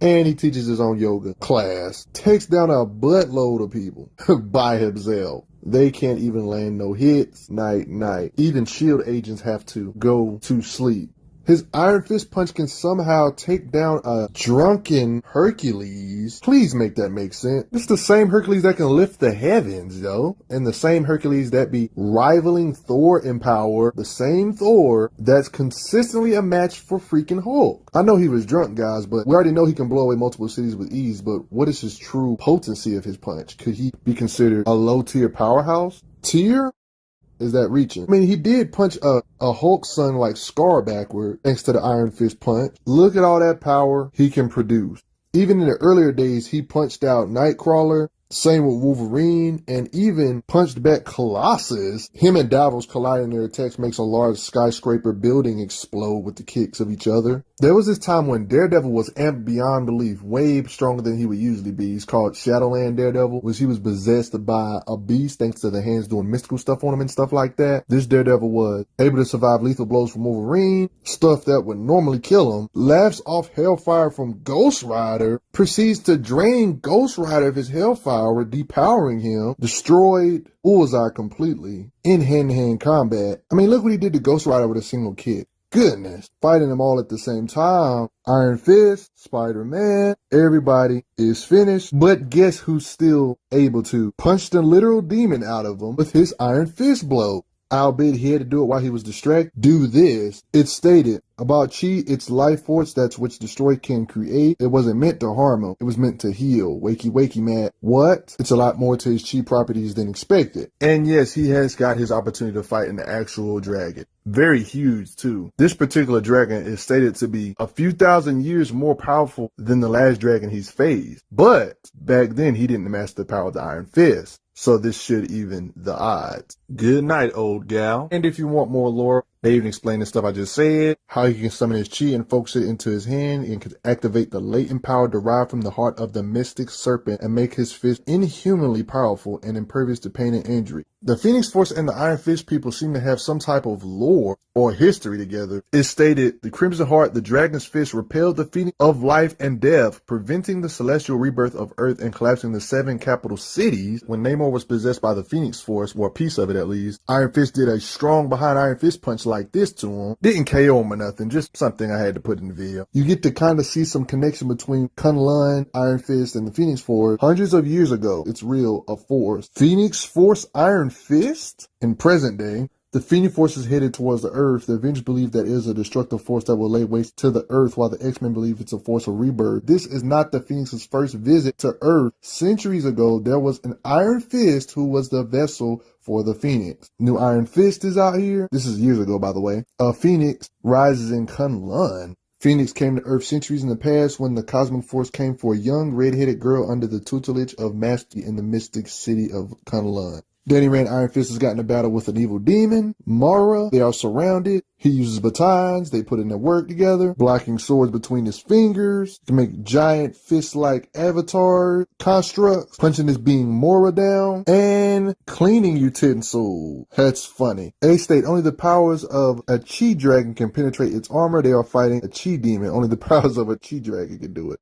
And he teaches his own yoga class. Takes down a buttload of people by himself. They can't even land no hits. Night, night. Even SHIELD agents have to go to sleep. His Iron Fist punch can somehow take down a drunken Hercules. Please make that make sense. It's the same Hercules that can lift the heavens, yo. And the same Hercules that be rivaling Thor in power. The same Thor that's consistently a match for freaking Hulk. I know he was drunk, guys, but we already know he can blow away multiple cities with ease. But what is his true potency of his punch? Could he be considered a low-tier powerhouse? Tier? Is that reaching? I mean, he did punch a Hulk son like Scar backward thanks to the Iron Fist punch. Look at all that power he can produce. Even in the earlier days, he punched out Nightcrawler. Same with Wolverine, and even punched back Colossus. Him and Davos colliding their attacks makes a large skyscraper building explode with the kicks of each other. There was this time when Daredevil was amped beyond belief, way stronger than he would usually be. He's called Shadowland Daredevil, which he was possessed by a beast thanks to the hands doing mystical stuff on him and stuff like that. This Daredevil was able to survive lethal blows from Wolverine, stuff that would normally kill him, laughs off Hellfire from Ghost Rider, proceeds to drain Ghost Rider of his Hellfire, depowering him, destroyed Bullseye completely in hand-to-hand combat. I mean, look what he did to Ghost Rider with a single kick. Goodness. Fighting them all at the same time. Iron Fist, Spider-Man, everybody is finished. But guess who's still able to punch the literal demon out of him with his Iron Fist blow? Albeit he had to do it while he was distracted. Do this. It's stated about Chi, it's life force that's which Destroy can create. It wasn't meant to harm him. It was meant to heal. Wakey, wakey, Matt. What? It's a lot more to his Chi properties than expected. And yes, he has got his opportunity to fight in the actual dragon. Very huge, too. This particular dragon is stated to be a few thousand years more powerful than the last dragon he's faced. But back then, he didn't master the power of the Iron Fist. So this should even the odds. Good night, old gal. And if you want more lore, they even explain the stuff I just said, how he can summon his chi and focus it into his hand and can activate the latent power derived from the heart of the mystic serpent and make his fist inhumanly powerful and impervious to pain and injury. The Phoenix Force and the Iron Fist people seem to have some type of lore or history together. It's stated, the Crimson Heart, the Dragon's Fist, repelled the Phoenix of life and death, preventing the celestial rebirth of Earth and collapsing the 7 capital cities. When Namor was possessed by the Phoenix Force, or a piece of it at least, Iron Fist did a strong behind Iron Fist punch like this to him. Didn't KO him or nothing, just something I had to put in the video. You get to kind of see some connection between Kunlun, Iron Fist, and the Phoenix Force. Hundreds of years ago, it's real, a force. Phoenix Force Iron Fist? In present day, the Phoenix Force is headed towards the Earth. The Avengers believe that it is a destructive force that will lay waste to the Earth, while the X-Men believe it's a force of rebirth. This is not the Phoenix's first visit to Earth. Centuries ago, there was an Iron Fist who was the vessel for the Phoenix. New Iron Fist is out here. This is years ago, by the way. A Phoenix rises in Kunlun. Phoenix came to Earth centuries in the past when the Cosmic Force came for a young red-headed girl under the tutelage of Mastery in the mystic city of Kunlun. Danny Rand Iron Fist has gotten a battle with an evil demon, Mara. They are surrounded. He uses batons. They put in their work together, blocking swords between his fingers to make giant fist-like avatar constructs, punching this being Mara down, and cleaning utensils. That's funny. They state only the powers of a chi dragon can penetrate its armor. They are fighting a chi demon. Only the powers of a chi dragon can do it.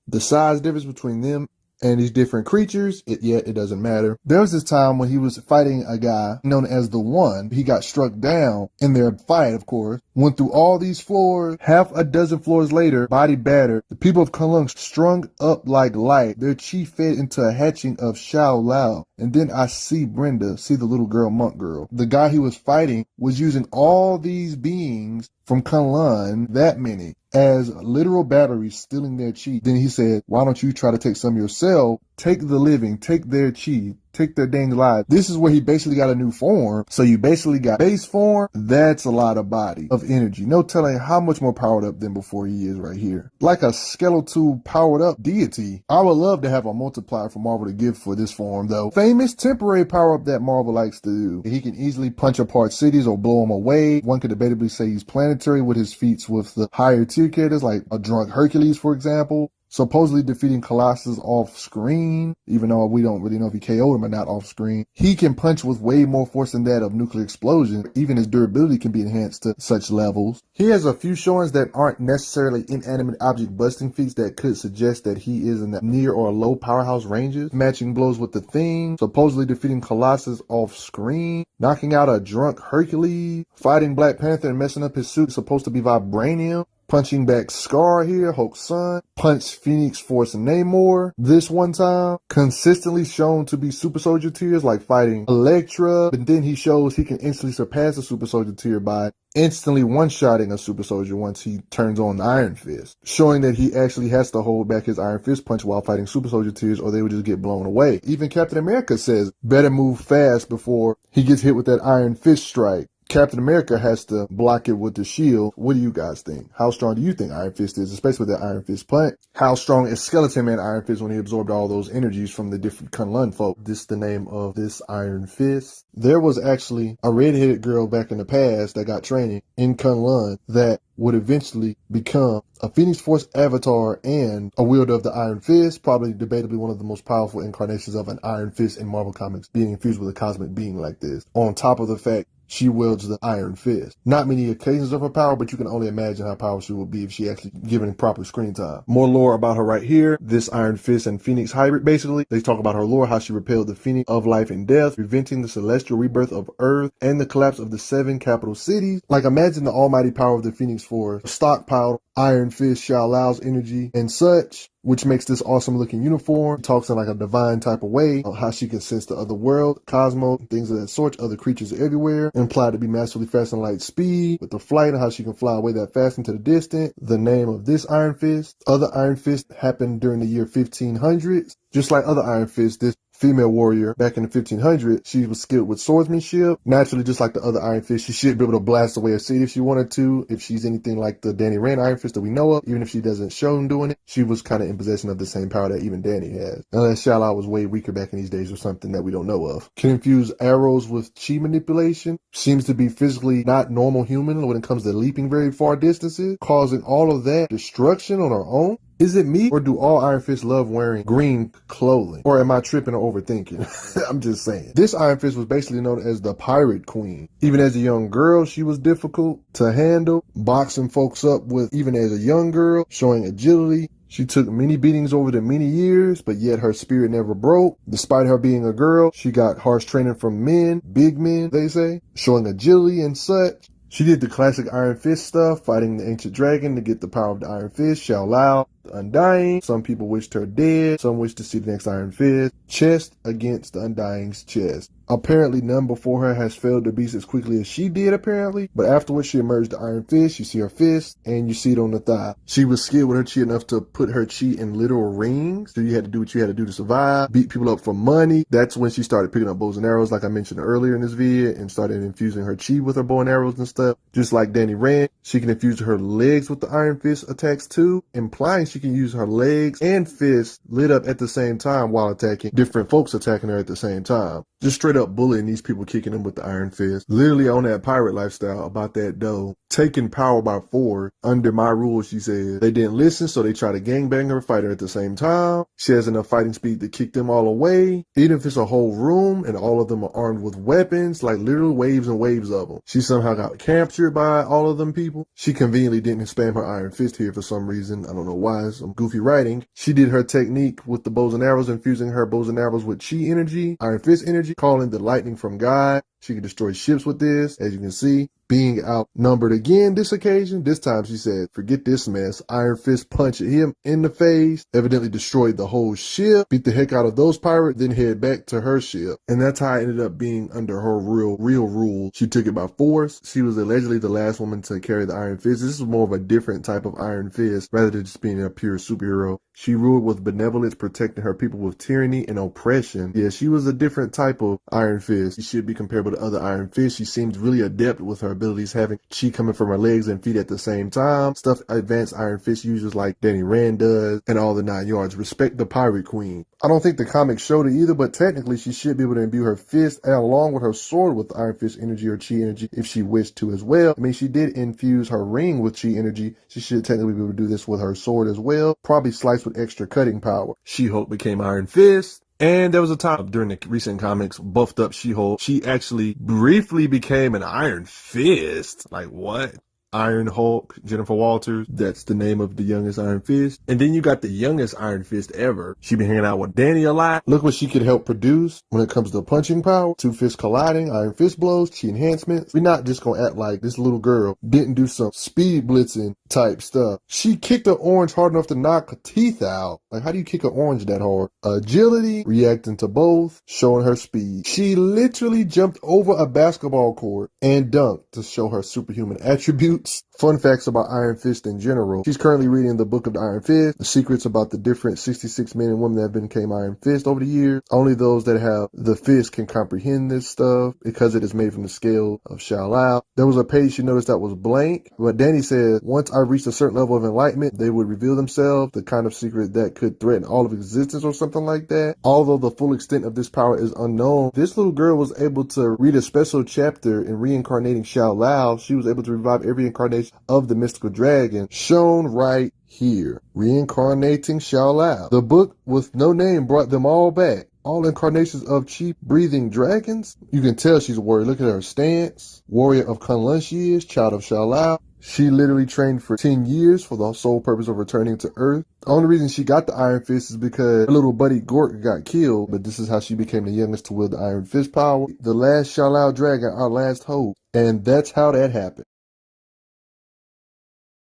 The size difference between them and these different creatures, yet it doesn't matter. There was this time when he was fighting a guy known as the One. He got struck down in their fight, of course. Went through all these floors. Half a dozen floors later, body battered. The people of Kunlun strung up like light. Their chi fed into a hatching of Shao Lao. And then I see Brenda, see the little girl, monk girl. The guy he was fighting was using all these beings from Kunlun, that many, as literal batteries stealing their chi. Then he said, why don't you try to take some yourself? Take the living, take their chi, take their dang lives. This is where he basically got a new form. So you basically got base form. That's a lot of body, of energy. No telling how much more powered up than before he is right here. Like a skeletal powered up deity. I would love to have a multiplier for Marvel to give for this form though. Famous temporary power up that Marvel likes to do. He can easily punch apart cities or blow them away. One could debatably say he's planetary with his feats with the higher tier characters like a drunk Hercules, for example. Supposedly defeating Colossus off screen, even though we don't really know if he KO'd him or not off screen. He can punch with way more force than that of nuclear explosion. Even his durability can be enhanced to such levels. He has a few showings that aren't necessarily inanimate object busting feats that could suggest that he is in the near or low powerhouse ranges. Matching blows with the Thing, supposedly defeating Colossus off screen, knocking out a drunk Hercules, fighting Black Panther and messing up his suit, supposed to be vibranium. Punching back Scar here, Hulk's son. Punched Phoenix Force and Namor this one time. Consistently shown to be Super Soldier tiers, like fighting Elektra. But then he shows he can instantly surpass the Super Soldier tier by instantly one-shotting a Super Soldier once he turns on the Iron Fist. Showing that he actually has to hold back his Iron Fist punch while fighting Super Soldier tiers or they would just get blown away. Even Captain America says, better move fast before he gets hit with that Iron Fist strike. Captain America has to block it with the shield. What do you guys think? How strong do you think Iron Fist is, especially with that Iron Fist punch? How strong is Skeleton Man Iron Fist when he absorbed all those energies from the different Kunlun folk? This is the name of this Iron Fist. There was actually a red-headed girl back in the past that got training in Kunlun that would eventually become a Phoenix Force avatar and a wielder of the Iron Fist, probably debatably one of the most powerful incarnations of an Iron Fist in Marvel Comics, being infused with a cosmic being like this. On top of the fact she wields the Iron Fist. Not many occasions of her power, but you can only imagine how powerful she would be if she actually given proper screen time. More lore about her right here. This Iron Fist and Phoenix hybrid, basically. They talk about her lore, how she repelled the Phoenix of life and death, preventing the celestial rebirth of Earth and the collapse of the 7 capital cities. Like, imagine the almighty power of the Phoenix Force, stockpiled Iron Fist, Shao Lao's energy, and such, which makes this awesome looking uniform. It talks in like a divine type of way on how she can sense the other world, cosmos, things of that sort, other creatures everywhere. Implied to be massively fast and light speed with the flight and how she can fly away that fast into the distance. The name of this Iron Fist. Other Iron Fist happened during the year 1500s. Just like other Iron Fists, this female warrior back in the 1500s. She was skilled with swordsmanship. Naturally, just like the other Iron Fist, she should be able to blast away a city if she wanted to. If she's anything like the Danny Rand Iron Fist that we know of, even if she doesn't show him doing it, she was kind of in possession of the same power that even Danny has. Unless Xiao was way weaker back in these days or something that we don't know of. Can infuse arrows with chi manipulation. Seems to be physically not normal human when it comes to leaping very far distances, causing all of that destruction on her own. Is it me, or do all Iron Fists love wearing green clothing? Or am I tripping or overthinking? I'm just saying. This Iron Fist was basically known as the Pirate Queen. Even as a young girl, she was difficult to handle, boxing folks up with even as a young girl, showing agility. She took many beatings over the many years, but yet her spirit never broke. Despite her being a girl, she got harsh training from men, big men, they say, showing agility and such. She did the classic Iron Fist stuff, fighting the ancient dragon to get the power of the Iron Fist, Xiao Lao, the Undying. Some people wished her dead, some wished to see the next Iron Fist. Chest against the Undying's chest. Apparently none before her has failed the beast as quickly as she did, apparently. But afterwards, she emerged the Iron Fist. You see her fist, and you see it on the thigh. She was skilled with her chi enough to put her chi in literal rings. So you had to do what you had to do to survive. Beat people up for money. That's when she started picking up bows and arrows, like I mentioned earlier in this video, and started infusing her chi with her bow and arrows and stuff. Just like Danny Rand, she can infuse her legs with the Iron Fist attacks too, implying she can use her legs and fists lit up at the same time while attacking different folks attacking her at the same time. Just straight up bullying these people, kicking them with the Iron Fist. Literally on that pirate lifestyle about that dough. Taking power by force. Under my rules, she said. They didn't listen, so they tried to gangbang her, fight her at the same time. She has enough fighting speed to kick them all away. Even if it's a whole room and all of them are armed with weapons, like literal waves and waves of them. She somehow got captured by all of them people. She conveniently didn't spam her Iron Fist here for some reason. I don't know why. Some goofy writing. She did her technique with the bows and arrows, infusing her bows and arrows with chi energy, Iron Fist energy, calling the lightning from God. She can destroy ships with this, as you can see. Being outnumbered again this occasion. This time she said, forget this mess. Iron Fist punched him in the face. Evidently destroyed the whole ship. Beat the heck out of those pirates. Then head back to her ship. And that's how it ended up being under her real rule. She took it by force. She was allegedly the last woman to carry the Iron Fist. This is more of a different type of Iron Fist rather than just being a pure superhero. She ruled with benevolence, protecting her people with tyranny and oppression. Yeah, she was a different type of Iron Fist. She should be comparable to other Iron Fists. She seems really adept with her abilities, having chi coming from her legs and feet at the same time. Stuff advanced Iron Fist users like Danny Rand does, and all the 9 yards. Respect the Pirate Queen. I don't think the comic showed it either, but technically she should be able to imbue her fist and along with her sword with Iron Fist energy or chi energy if she wished to as well. I mean, she did infuse her ring with chi energy. She should technically be able to do this with her sword as well. Probably slice with extra cutting power. She-Hulk became Iron Fist. And there was a time during the recent comics, buffed up She-Hulk. She actually briefly became an Iron Fist. Like, what? Iron Hulk, Jennifer Walters. That's the name of the youngest Iron Fist. And then you got the youngest Iron Fist ever. She been hanging out with Danny a lot. Look what she could help produce when it comes to punching power. 2 fists colliding, Iron Fist blows, chi enhancements. We're not just gonna act like this little girl didn't do some speed blitzing type stuff. She kicked an orange hard enough to knock her teeth out. Like, how do you kick an orange that hard? Agility, reacting to both, showing her speed. She literally jumped over a basketball court and dunked to show her superhuman attributes. Fun facts about Iron Fist in general. She's currently reading the Book of the Iron Fist, the secrets about the different 66 men and women that have become Iron Fist over the years. Only those that have the fist can comprehend this stuff because it is made from the scale of Xiao Lao. There was a page she noticed that was blank, but Danny said, once I reached a certain level of enlightenment, they would reveal themselves, the kind of secret that could threaten all of existence or something like that. Although the full extent of this power is unknown, this little girl was able to read a special chapter in reincarnating Xiao Lao. She was able to revive every incarnation of the mystical dragon, shown right here. Reincarnating Xiao Lao. The book with no name brought them all back. All incarnations of cheap breathing dragons. You can tell she's a warrior. Look at her stance. Warrior of Kunlun she is, child of Xiao Lao. She literally trained for 10 years for the sole purpose of returning to Earth. The only reason she got the Iron Fist is because her little buddy Gork got killed, but this is how she became the youngest to wield the Iron Fist power. The last Xiao Lao dragon, our last hope. And that's how that happened.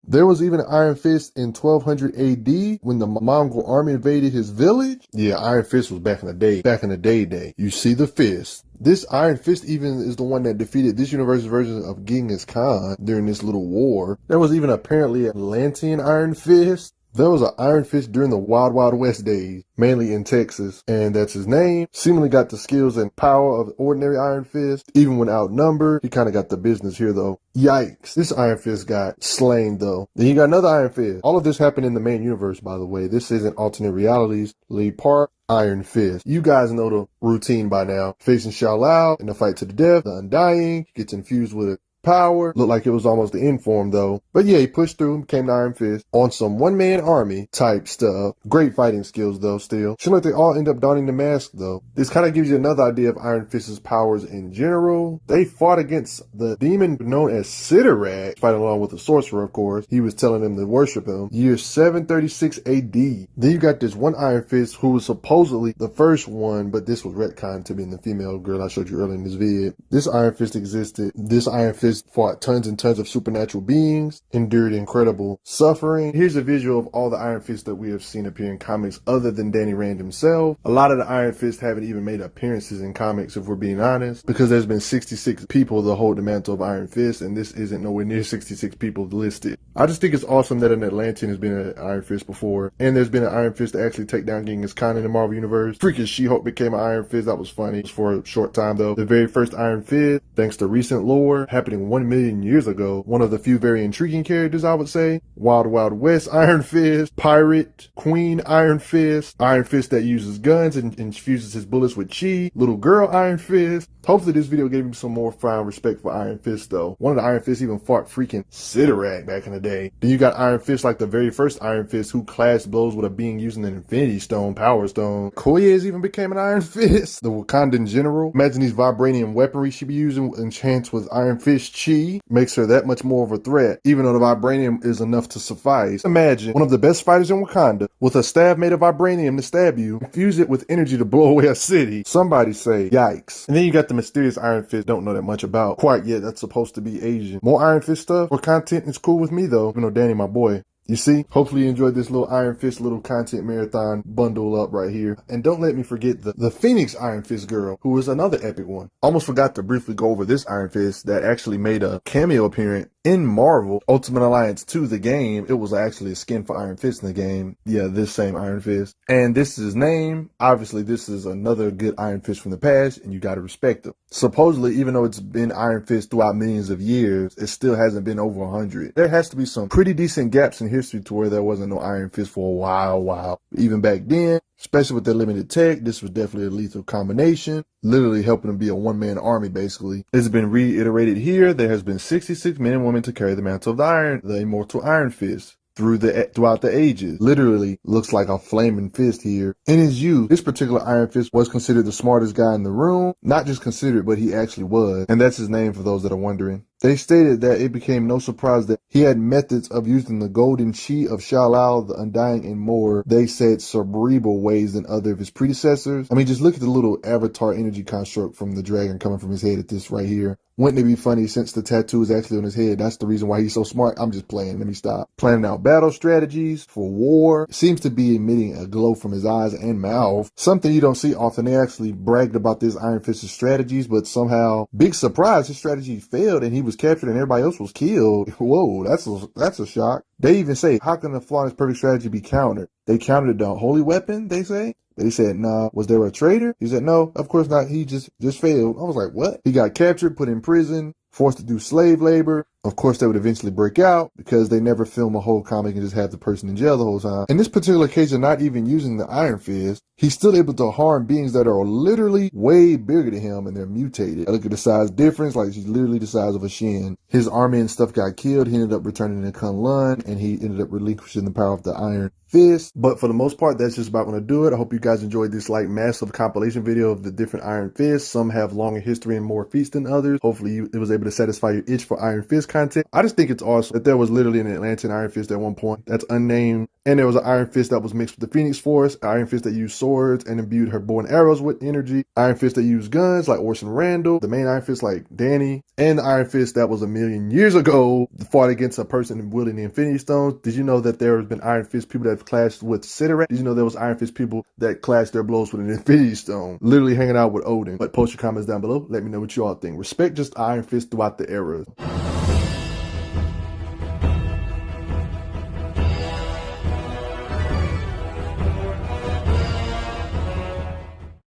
There was even an Iron Fist in 1200 AD when the Mongol army invaded his village. Yeah, Iron Fist was back in the day. Back in the day. You see the fist. This Iron Fist even is the one that defeated this universe's version of Genghis Khan during this little war. There was even apparently an Atlantean Iron Fist. There was an Iron Fist during the Wild Wild West days, mainly in Texas, and that's his name. Seemingly got the skills and power of the ordinary Iron Fist. Even when outnumbered, he kind of got the business here though. Yikes. This Iron Fist got slain though. Then you got another Iron Fist. All of this happened in the main universe, by the way. This isn't alternate realities. Lead part, Iron Fist. You guys know the routine by now. Facing Shao Lao in the fight to the death, the Undying, gets infused with a power. Looked like it was almost the end form though. But yeah, he pushed through, became the Iron Fist on some one-man army type stuff. Great fighting skills though still. Seems like they all end up donning the mask though. This kind of gives you another idea of Iron Fist's powers in general. They fought against the demon known as Sidorak, fighting along with the sorcerer of course. He was telling them to worship him. Year 736 AD. Then you got this one Iron Fist who was supposedly the first one, but this was retconned to being the female girl I showed you earlier in this vid. This Iron Fist existed. This Iron Fist fought tons and tons of supernatural beings, endured incredible suffering. Here's a visual of all the Iron Fists that we have seen appear in comics other than Danny Rand himself. A lot of the Iron Fists haven't even made appearances in comics if we're being honest, because there's been 66 people to hold the mantle of Iron Fist, and this isn't nowhere near 66 people listed. I just think it's awesome that an Atlantean has been an Iron Fist before, and there's been an Iron Fist to actually take down Genghis Khan in the Marvel Universe. Freaking She-Hulk became an Iron Fist. That was funny. It was for a short time though. The very first Iron Fist, thanks to recent lore, happening 1 million years ago. One of the few very intriguing characters, I would say. Wild Wild West Iron Fist, Pirate, Queen Iron Fist that uses guns and infuses his bullets with chi, Little Girl Iron Fist. Hopefully this video gave you some more profound respect for Iron Fist though. One of the Iron Fists even fought freaking Sidorak back in the day. Then you got Iron Fist like the very first Iron Fist who clashed blows with a being using an Infinity Stone, Power Stone. Koya's even became an Iron Fist. The Wakandan general. Imagine these vibranium weaponry she be using enhanced with Iron Fist chi. Makes her that much more of a threat, even though the vibranium is enough to suffice. Imagine one of the best fighters in Wakanda with a staff made of vibranium to stab you, infuse it with energy to blow away a city. Somebody say, yikes. And then you got the mysterious Iron Fist, don't know that much about quite yet. That's supposed to be Asian. More Iron Fist stuff or content is cool with me though, even though Danny my boy. You see, hopefully you enjoyed this little Iron Fist little content marathon bundle up right here. And don't let me forget the Phoenix Iron Fist girl, who was another epic one. Almost forgot to briefly go over this Iron Fist that actually made a cameo appearance in Marvel Ultimate Alliance 2, the game. It was actually a skin for Iron Fist in the game. Yeah, this same Iron Fist. And this is his name. Obviously, this is another good Iron Fist from the past, and you gotta respect him. Supposedly, even though it's been Iron Fist throughout millions of years, it still hasn't been over 100. There has to be some pretty decent gaps in history to where there wasn't no Iron Fist for a while. Even back then, especially with their limited tech, this was definitely a lethal combination, literally helping them be a one-man army, basically. It's been reiterated here. There has been 66 men and women to carry the mantle of the immortal Iron Fist throughout the ages. Literally looks like a flaming fist here. In his youth, this particular Iron Fist was considered the smartest guy in the room. Not just considered, but he actually was. And that's his name for those that are wondering. They stated that it became no surprise that he had methods of using the golden chi of Shao Lao, the Undying, and more, they said, cerebral ways than other of his predecessors. I mean, just look at the little avatar energy construct from the dragon coming from his head at this right here. Wouldn't it be funny since the tattoo is actually on his head? That's the reason why he's so smart. I'm just playing. Let me stop. Planning out battle strategies for war. Seems to be emitting a glow from his eyes and mouth. Something you don't see often. They actually bragged about this Iron Fist's strategies, but somehow, big surprise, his strategy failed and he was captured and everybody else was killed. Whoa, that's a shock. They even say, how can the flawless perfect strategy be countered? They countered the holy weapon, they say. They said, nah. Was there a traitor? He said, no, of course not. He just failed. I was like, what? He got captured, put in prison, forced to do slave labor. Of course, they would eventually break out because they never film a whole comic and just have the person in jail the whole time. In this particular case, they're not even using the Iron Fist. He's still able to harm beings that are literally way bigger than him and they're mutated. I look at the size difference, like he's literally the size of a shin. His army and stuff got killed. He ended up returning to Kunlun and he ended up relinquishing the power of the Iron Fist. But for the most part, that's just about going to do it. I hope you guys enjoyed this like massive compilation video of the different Iron Fists. Some have longer history and more feats than others. Hopefully it was able to satisfy your itch for Iron Fist content. I just think it's awesome that there was literally an Atlantean Iron Fist at one point that's unnamed. And there was an Iron Fist that was mixed with the Phoenix Force, an Iron Fist that used swords and imbued her bow and arrows with energy, Iron Fist that used guns like Orson Randall, the main Iron Fist like Danny, and the Iron Fist that was a million years ago fought against a person wielding the Infinity Stones. Did you know that there has been Iron Fist people that have clashed with Sidorak? Did you know there was Iron Fist people that clashed their blows with an Infinity Stone? Literally hanging out with Odin. But post your comments down below. Let me know what you all think. Respect just Iron Fist throughout the eras.